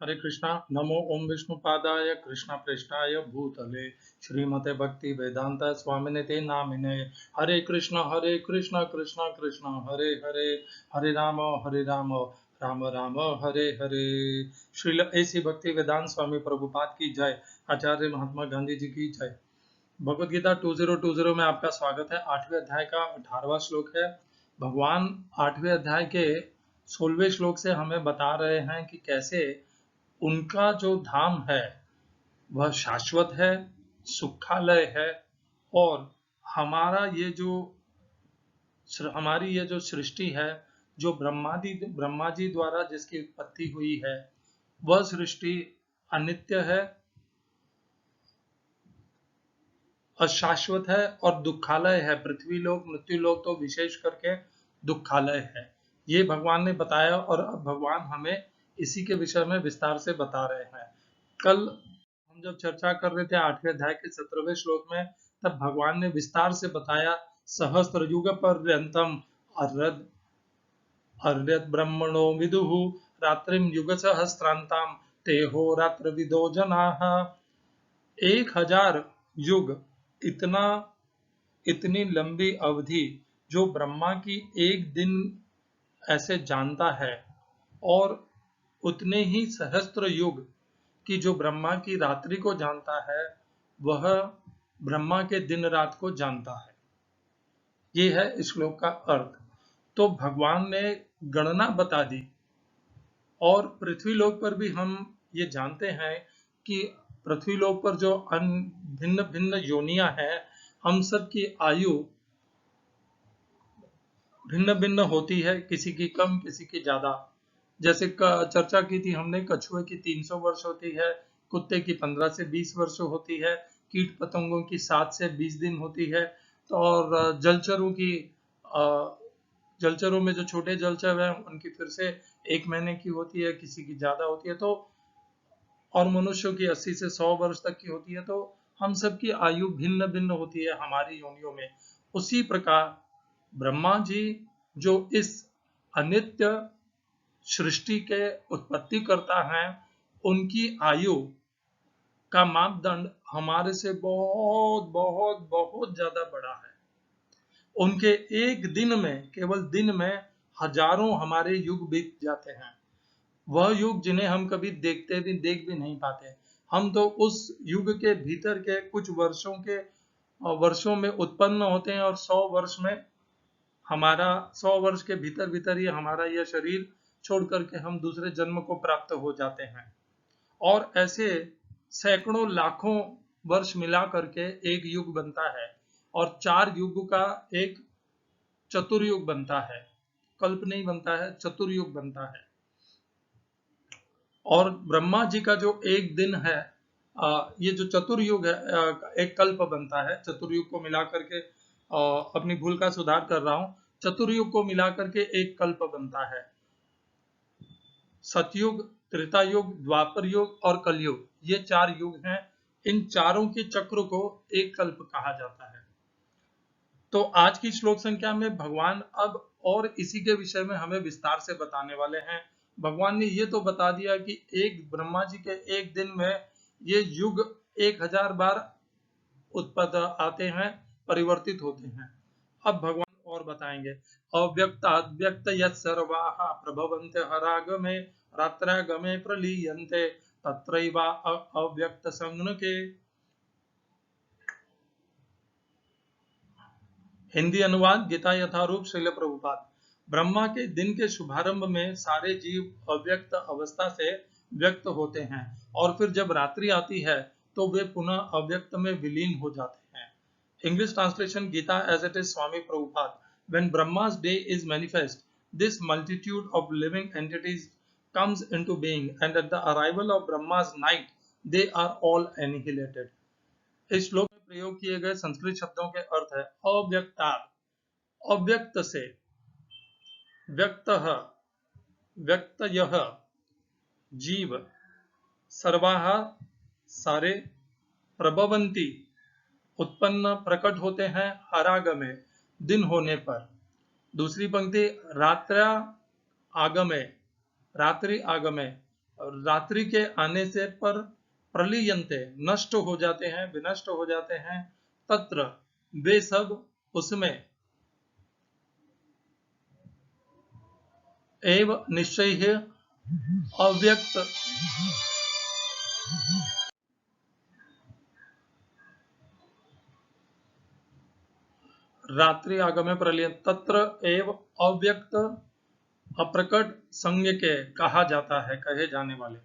हरे कृष्णा। नमो ओम विष्णुपादाय कृष्ण पृष्ठाय भूतले श्रीमते भक्ति वेदांत स्वामिने ते नामिने। हरे कृष्ण कृष्ण कृष्ण हरे हरे, हरे राम राम राम हरे हरे। श्रील ऐसी भक्ति वेदांत स्वामी प्रभुपाद की जय। आचार्य महात्मा गांधी जी की जय। भगवद गीता 2020 में आपका स्वागत है। 8वें अध्याय का 18वां श्लोक है। भगवान 8वें अध्याय के 16वें श्लोक से हमें बता रहे हैं कि कैसे उनका जो धाम है वह शाश्वत है, सुखालय है। और हमारा ये जो हमारी ये जो सृष्टि है, जो ब्रह्मा जी द्वारा जिसकी उत्पत्ति हुई है, वह सृष्टि अनित्य है, अशाश्वत है और दुखालय है। पृथ्वी लोक मृत्यु लोक तो विशेष करके दुखालय है। ये भगवान ने बताया और अब भगवान हमें इसी के विषय में विस्तार से बता रहे हैं। कल हम जब चर्चा कर रहे थे 8वें अध्याय के 17वें श्लोक में, तब भगवान ने विस्तार से बताया सहस्त्र युग पर्यंतम अर्यद अर्यद ब्रह्मणो विदुः रात्रिम युग सहस्त्रांताम तेहो रात्र विदो जनाः। 1000 युग, इतना इतनी लंबी अवधि जो ब्रह्मा की एक दिन ऐसे जानता है, और उतने ही सहस्त्र युग कि जो ब्रह्मा की रात्रि को जानता है, वह ब्रह्मा के दिन रात को जानता है। ये है इस श्लोक का अर्थ। तो भगवान ने गणना बता दी। और पृथ्वी लोक पर भी हम ये जानते हैं कि पृथ्वी लोक पर जो भिन्न भिन्न योनियां हैं, हम सब की आयु भिन्न भिन्न होती है, किसी की कम किसी की ज्यादा। जैसे चर्चा की थी हमने, कछुए की 300 वर्ष होती है, कुत्ते की 15 से 20 वर्ष होती है, कीट पतंगों की 7 से 20 दिन होती है। तो और जलचरों में जो छोटे जलचर हैं उनकी फिर से 1 महीने की होती है, किसी की ज्यादा होती है। तो और मनुष्यों की 80 से 100 वर्ष तक की होती है। तो हम सबकी आयु भिन्न भिन्न होती है हमारी योनियों में। उसी प्रकार ब्रह्मा जी जो इस अनित्य सृष्टि के उत्पत्ति करता है, उनकी आयु का मापदंड हमारे से बहुत बहुत बहुत ज्यादा बड़ा है। उनके एक दिन में, केवल दिन में हजारों हमारे युग बीत जाते हैं। वह युग जिन्हें हम कभी देख भी नहीं पाते। हम तो उस युग के भीतर के कुछ वर्षों में उत्पन्न होते हैं, और 100 वर्ष में हमारा 100 वर्ष के भीतर भीतर ही हमारा यह शरीर छोड़ करके हम दूसरे जन्म को प्राप्त हो जाते हैं। और ऐसे सैकड़ों लाखों वर्ष मिला करके एक युग बनता है, और 4 युग का एक चतुर्युग बनता है। कल्प नहीं बनता है, चतुर्युग बनता है। और ब्रह्मा जी का जो एक दिन है, ये जो चतुर्युग है, एक कल्प बनता है। चतुर्युग को मिला करके, अपनी भूल का सुधार कर रहा हूं, चतुर्युग को मिला करके एक कल्प बनता है। सतयुग, त्रेता युग, द्वापर युग और कलयुग, ये 4 युग हैं। इन चारों के चक्र को एक कल्प कहा जाता है। तो आज की श्लोक संख्या में भगवान अब और इसी के विषय में हमें विस्तार से बताने वाले हैं। भगवान ने ये तो बता दिया कि एक ब्रह्मा जी के एक दिन में ये युग 1000 बार उत्पन्न आते हैं, परिवर्तित होते हैं। अब भगवान और बताएंगे। अव्यक्ताद्व्यक्त यत्सर्वाः प्रभवन्ते हरागमे रात्रागमे प्रलीयन्ते तत्रैवा अव्यक्त संज्ञके। हिंदी अनुवाद गीता यथारूप श्रील प्रभुपाद। ब्रह्मा के दिन के शुभारंभ में सारे जीव अव्यक्त अवस्था से व्यक्त होते हैं, और फिर जब रात्रि आती है तो वे पुनः अव्यक्त में विलीन हो जाते हैं। English translation Gita as it is Swami Prabhupada. When Brahma's day is manifest, this multitude of living entities comes into being, and at the arrival of Brahma's night, they are all annihilated. इस श्लोक में प्रयोग किए गए संस्कृत शब्दों के अर्थ है अव्यक्तात्, अव्यक्त से, व्यक्तः, व्यक्तयः, जीव, सर्वाः, सारे, प्रभवन्ति, उत्पन्न प्रकट होते हैं, हरागमे, दिन होने पर। दूसरी पंक्ति रात्र्या आगमे, रात्रि आगमे, रात्रि के आने से पर प्रलीयन्ते नष्ट हो जाते हैं, विनष्ट हो जाते हैं, तत्र वे सब उसमें एव निश्चय है अव्यक्त रात्रि आगमे प्रलय तत्र एव अव्यक्त अप्रकट संज्ञ के कहा जाता है, कहे जाने वाले।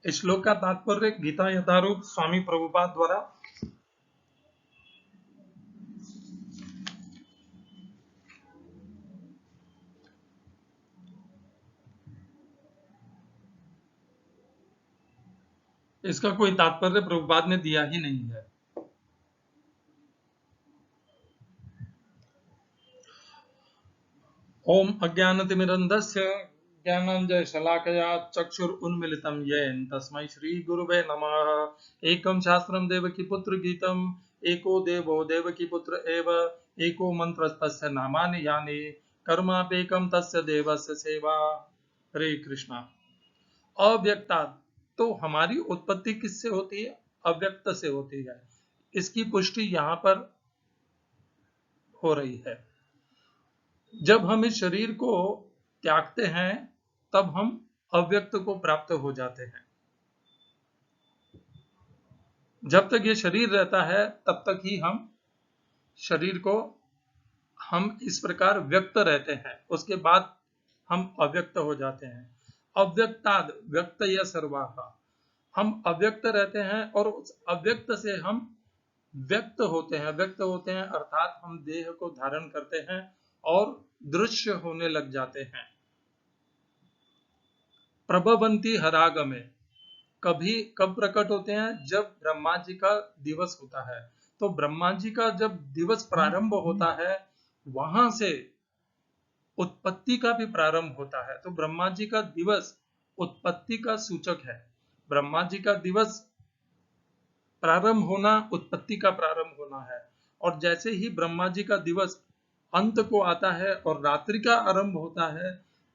इस श्लोक का तात्पर्य गीता यथारूप स्वामी प्रभुपाद द्वारा इसका कोई तात्पर्य प्रभुपाद ने दिया ही नहीं है। ओम अज्ञानतिमिरन्धस्य ज्ञानाञ्जनशलाकया चक्षुरुन्मीलितं येन तस्मै श्रीगुरुवे नमः। एकं शास्त्रं देवकीपुत्र गीतम् एको देवो देवकीपुत्र एव एको मन्त्रस्तस्य नामानि यानि कर्मापेकं तस्य देवस्य सेवा। हरे कृष्णा। अव्यक्ता तो हमारी उत्पत्ति किससे होती है? अव्यक्त से होती है। इसकी पुष्टि यहाँ पर हो रही है। जब हम इस शरीर को त्यागते हैं तब हम अव्यक्त को प्राप्त हो जाते हैं। जब तक ये शरीर रहता है तब तक ही हम शरीर को हम इस प्रकार व्यक्त रहते हैं, उसके बाद हम अव्यक्त हो जाते हैं। अव्यक्ताद व्यक्त या सर्वाहा, हम अव्यक्त रहते हैं और उस अव्यक्त से हम व्यक्त होते हैं। व्यक्त होते हैं अर्थात हम देह को धारण करते हैं और दृश्य होने लग जाते हैं। प्रभवंती हरागमे, कभी कब प्रकट होते हैं? जब ब्रह्मा जी का दिवस होता है। तो ब्रह्मा जी का जब दिवस प्रारंभ होता है वहां से उत्पत्ति का भी प्रारंभ होता है। तो ब्रह्मा जी का दिवस उत्पत्ति का सूचक है। ब्रह्मा जी का दिवस प्रारंभ होना उत्पत्ति का प्रारंभ होना है। और जैसे ही ब्रह्मा जी का दिवस अंत को आता है और रात्रि का आरंभ होता है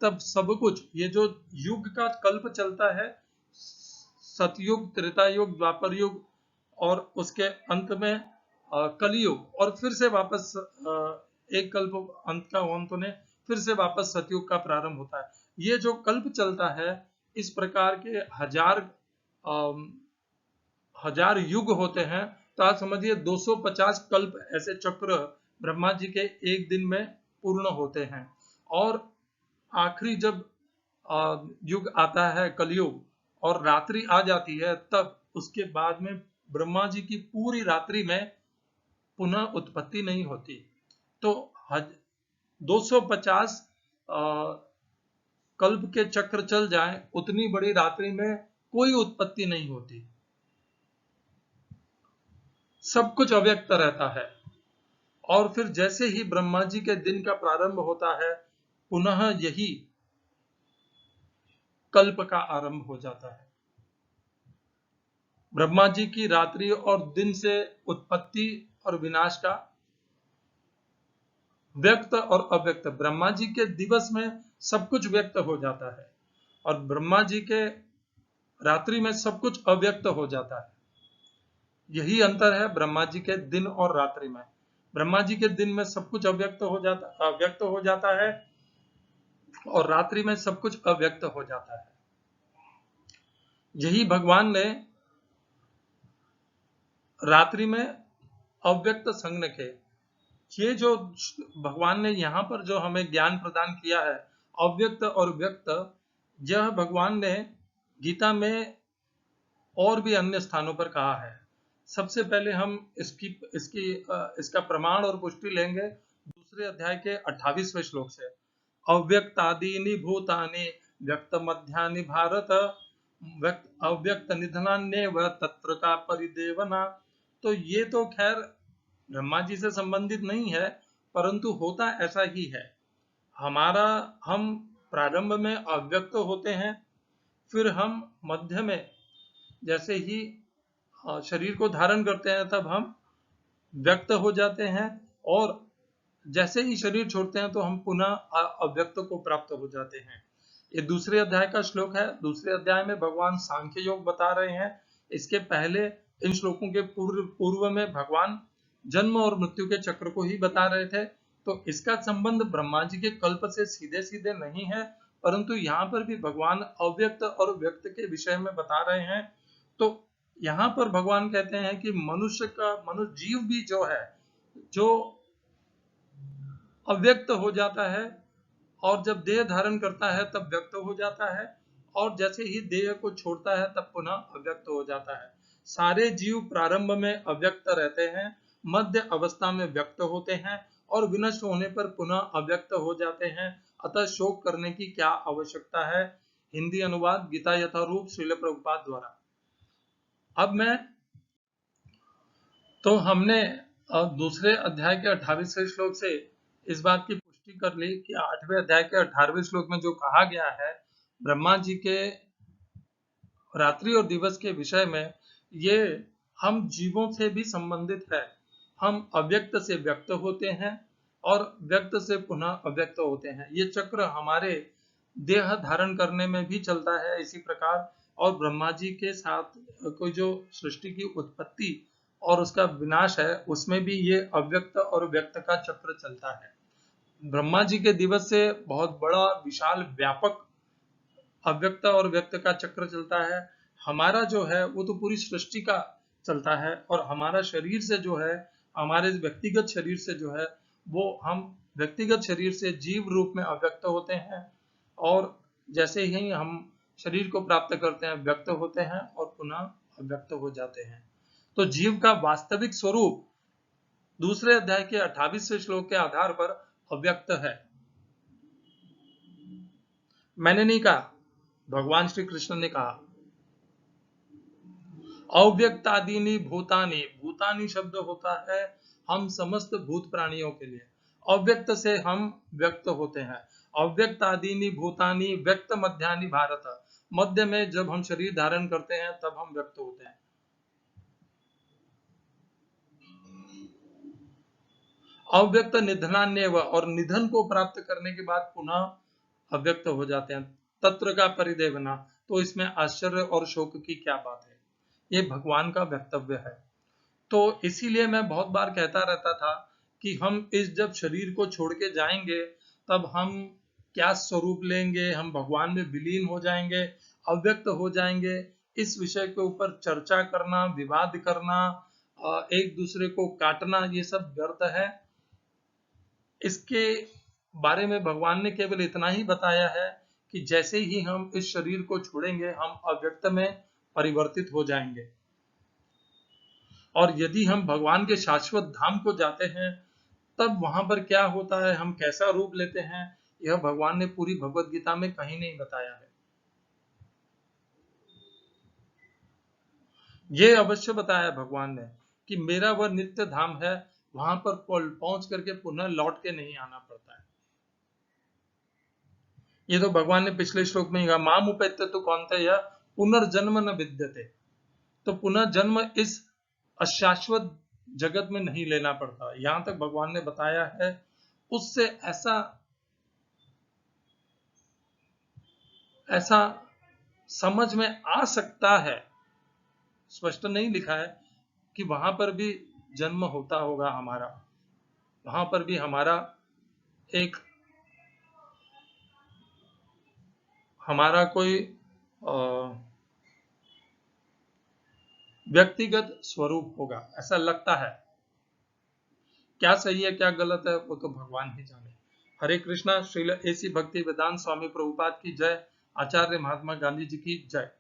तब सब कुछ, ये जो युग का कल्प चलता है, सतयुग, त्रेता युग, द्वापर युग और उसके अंत में कलयुग, और फिर से वापस एक कल्प अंत का अंत होने फिर से वापस सतयुग का प्रारंभ होता है। ये जो कल्प चलता है इस प्रकार के हजार युग होते हैं। तो आप समझिए 250 कल्प ऐसे चक्र ब्रह्मा जी के एक दिन में पूर्ण होते हैं। और आखिरी जब युग आता है कलयुग और रात्रि आ जाती है तब उसके बाद में ब्रह्मा जी की पूरी रात्रि में पुनः उत्पत्ति नहीं होती। तो 250 कल्प के चक्र चल जाए उतनी बड़ी रात्रि में कोई उत्पत्ति नहीं होती, सब कुछ अव्यक्त रहता है। और फिर जैसे ही ब्रह्मा जी के दिन का प्रारंभ होता है पुनः यही कल्प का आरंभ हो जाता है। ब्रह्मा जी की रात्रि और दिन से उत्पत्ति और विनाश का व्यक्त और अव्यक्त, ब्रह्मा जी के दिवस में सब कुछ व्यक्त हो जाता है और ब्रह्मा जी के रात्रि में सब कुछ अव्यक्त हो जाता है। यही अंतर है ब्रह्मा जी के दिन और रात्रि में। ब्रह्मा जी के दिन में सब कुछ अव्यक्त हो जाता है और रात्रि में सब कुछ अव्यक्त हो जाता है। यही भगवान ने रात्रि में अव्यक्त संज्ञ के, ये जो भगवान ने यहाँ पर जो हमें ज्ञान प्रदान किया है अव्यक्त और व्यक्त, यह भगवान ने गीता में और भी अन्य स्थानों पर कहा है। सबसे पहले हम इसका प्रमाण और पुष्टि लेंगे दूसरे अध्याय के 28वें श्लोक से। अव्यक्तादीनि भूतानि व्यक्त मध्यानि भारत अव्यक्त निधनान्येव तत्र का परिदेवना। तो ये तो खैर ब्रह्मा जी से संबंधित नहीं है, परंतु होता ऐसा ही है। हम प्रारंभ में अव्यक्त होते हैं, फिर हम मध्य में जैसे ही शरीर को धारण करते हैं तब हम व्यक्त हो जाते हैं और जैसे ही शरीर छोड़ते हैं तो हम पुनः अव्यक्त को प्राप्त हो जाते हैं। ये दूसरे अध्याय का श्लोक है। दूसरे अध्याय में भगवान सांख्य योग बता रहे हैं। इसके पहले इन श्लोकों के पूर्व में भगवान जन्म और मृत्यु के चक्र को ही बता रहे थे। तो इसका संबंध ब्रह्मा जी के कल्प से सीधे सीधे नहीं है, परंतु यहाँ पर भी भगवान अव्यक्त और व्यक्त के विषय में बता रहे हैं। तो यहाँ पर भगवान कहते हैं कि मनुष्य जीव भी जो है, जो अव्यक्त हो जाता है और जब देह धारण करता है तब व्यक्त हो जाता है, और जैसे ही देह को छोड़ता है तब पुनः अव्यक्त हो जाता है। सारे जीव प्रारंभ में अव्यक्त रहते हैं, मध्य अवस्था में व्यक्त होते हैं और विनष्ट होने पर पुनः अव्यक्त हो जाते हैं। अतः शोक करने की क्या आवश्यकता है। हिंदी अनुवाद गीता यथारूप श्रील प्रभुपाद द्वारा। अब हमने दूसरे अध्याय के 28वें श्लोक से इस बात की पुष्टि कर ली कि 8वें अध्याय के 18वें श्लोक में जो कहा गया है ब्रह्मा जी के रात्रि और दिवस के विषय में, ये हम जीवों से भी संबंधित है। हम अव्यक्त से व्यक्त होते हैं और व्यक्त से पुनः अव्यक्त होते हैं। ये चक्र हमारे देह धारण करने में भी चलता है इसी प्रकार, और ब्रह्मा जी के साथ कोई जो सृष्टि की उत्पत्ति और उसका विनाश है उसमें भी ये अव्यक्त और व्यक्त का चक्र चलता है। ब्रह्मा जी के दिवस से बहुत बड़ा विशाल व्यापक अव्यक्त और व्यक्त का चक्र चलता है। हमारा जो है वो तो पूरी सृष्टि का चलता है, और हमारा शरीर से जो है, हमारे व्यक्तिगत शरीर से जो है, वो हम व्यक्तिगत शरीर से जीव रूप में अव्यक्त होते हैं, और जैसे ही हम शरीर को प्राप्त करते हैं व्यक्त होते हैं और पुनः अव्यक्त हो जाते हैं। तो जीव का वास्तविक स्वरूप दूसरे अध्याय के 28वें श्लोक के आधार पर अव्यक्त है। मैंने नहीं कहा, भगवान श्री कृष्ण ने कहा। अव्यक्तादीनि भूतानि, भूतानि शब्द होता है हम समस्त भूत प्राणियों के लिए। अव्यक्त से हम व्यक्त होते हैं। अव्यक्तादीनि भूतानि व्यक्त मध्यानि भारत, मध्य में जब हम शरीर धारण करते हैं तब हम व्यक्त होते हैं। अव्यक्त निधनान्येव, और निधन को प्राप्त करने के बाद पुनः अव्यक्त हो जाते हैं। तत्र का परिदेवना, तो इसमें आश्चर्य और शोक की क्या बात है। ये भगवान का वक्तव्य है। तो इसीलिए मैं बहुत बार कहता रहता था कि हम इस जब शरीर को छोड़ के जाएंगे तब हम क्या स्वरूप लेंगे, हम भगवान में विलीन हो जाएंगे, अव्यक्त हो जाएंगे। इस विषय के ऊपर चर्चा करना, विवाद करना, एक दूसरे को काटना, ये सब व्यर्थ है। इसके बारे में भगवान ने केवल इतना ही बताया है कि जैसे ही हम इस शरीर को छोड़ेंगे हम अव्यक्त में परिवर्तित हो जाएंगे, और यदि हम भगवान के शाश्वत धाम को जाते हैं तब वहां पर क्या होता है, हम कैसा रूप लेते हैं, यह भगवान ने पूरी भगवत गीता में कहीं नहीं बताया है। यह अवश्य बताया भगवान ने कि मेरा वह नित्य धाम है, वहां पर पहुंच करके पुनः लौट के नहीं आना पड़ता है। ये तो भगवान ने पिछले श्लोक में ही कहा, माम उपेत्य तो कौन्तेय पुनर्जन्म न विद्यते। तो पुनर्जन्म इस अशाश्वत जगत में नहीं लेना पड़ता, यहां तक भगवान ने बताया है। उससे ऐसा समझ में आ सकता है, स्पष्ट नहीं लिखा है कि वहां पर भी जन्म होता होगा हमारा, वहां पर भी हमारा कोई व्यक्तिगत स्वरूप होगा, ऐसा लगता है। क्या सही है क्या गलत है वो तो भगवान ही जाने। हरे कृष्णा। श्रील एसी भक्ति वेदांत स्वामी प्रभुपाद की जय। आचार्य महात्मा गांधी जी की जय।